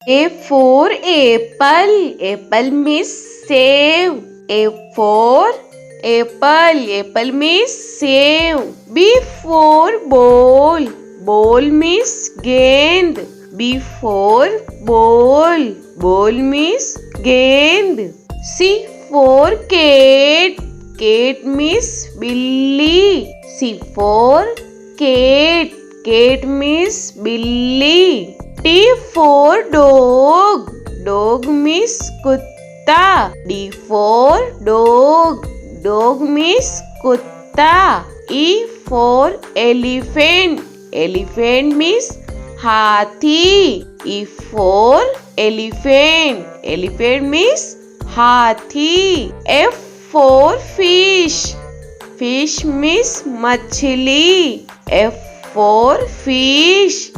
A for apple. Apple means save. A for apple. Apple means save. B for ball. Ball means gend. B for ball. Ball means gend. C for cat. Cat means billy. C for cat. Cat means billy. T for dog. Dog means kutta. D for dog. Dog means kutta. E for elephant. Elephant means hathi. E for elephant. Elephant means hathi. F for fish. Fish means machli. F for fish.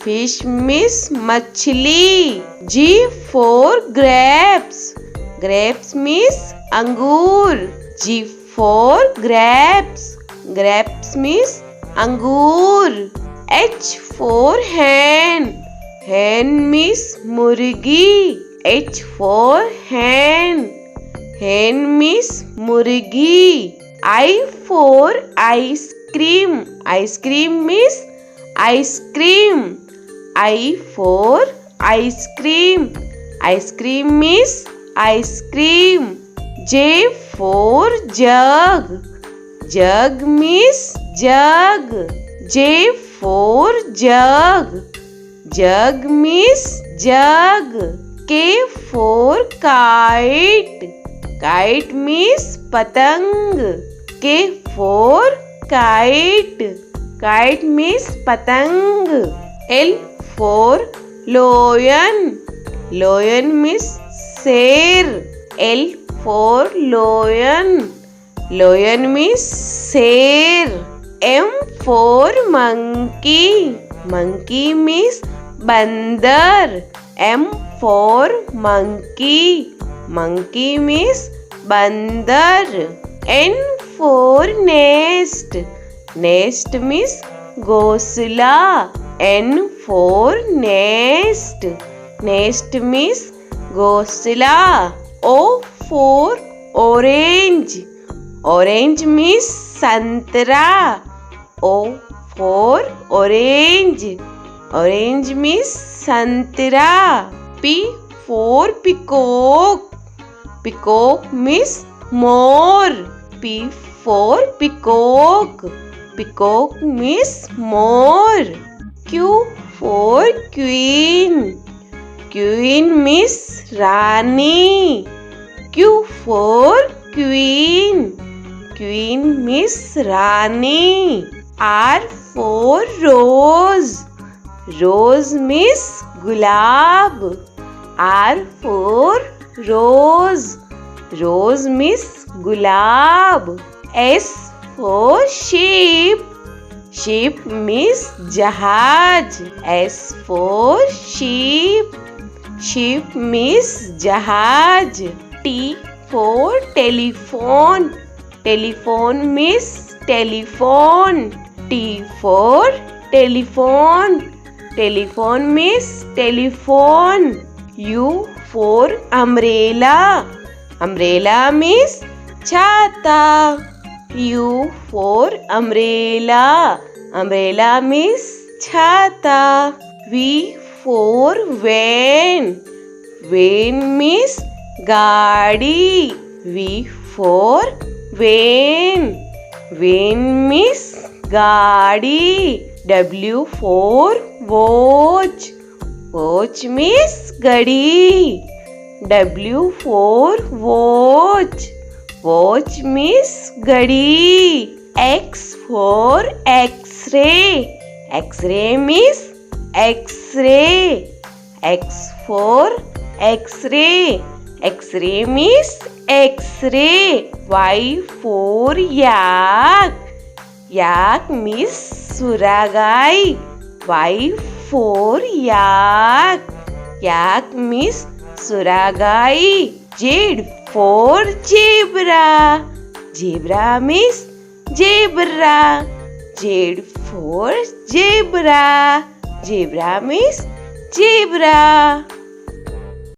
Fish means machli. G for grapes. Grapes means angur. G for grapes. Grapes means angur. H for hen. Hen means murgi. H for hen. Hen means murgi. I for ice cream. Ice cream means ice cream. I for ice cream. Ice cream means ice cream. J for jug. Jug means jug. J for jug. Jug means jug. K for kite. Kite means patang. K for kite. Kite means patang. L for lion. Lion means sher. L for lion. Lion means sher. M for monkey. Monkey means bandar. M for monkey. Monkey means bandar. N for nest. Nest means ghosla. N for nest. Nest means ghosla. O for orange. Orange means santra. O for orange. Orange means santra. P for peacock. Peacock means more. P for peacock. Peacock means more. Q for queen. Queen means Rani. Q for queen. Queen means Rani. R for rose. Rose means gulab. R for rose. Rose means gulab. S for sheep. Sheep means jahaj. S for sheep. Sheep means jahaj. T for telephone. Telephone means telephone. T for telephone. Telephone means telephone. U for umbrella. Umbrella means chhata. U for umbrella. Umbrella means chhata. V for van. Van means gaadi. V for van. Van means gaadi. W for watch. Watch means gadi. W for watch. Watch means gadi. X for X-ray. X-ray means X-ray. X for X-ray. X-ray means X-ray. Y for yak. Yak means suragai. Y for yak. Yak means suragai. Z for zebra. Zebra means zebra. Z for zebra. Zebra means zebra.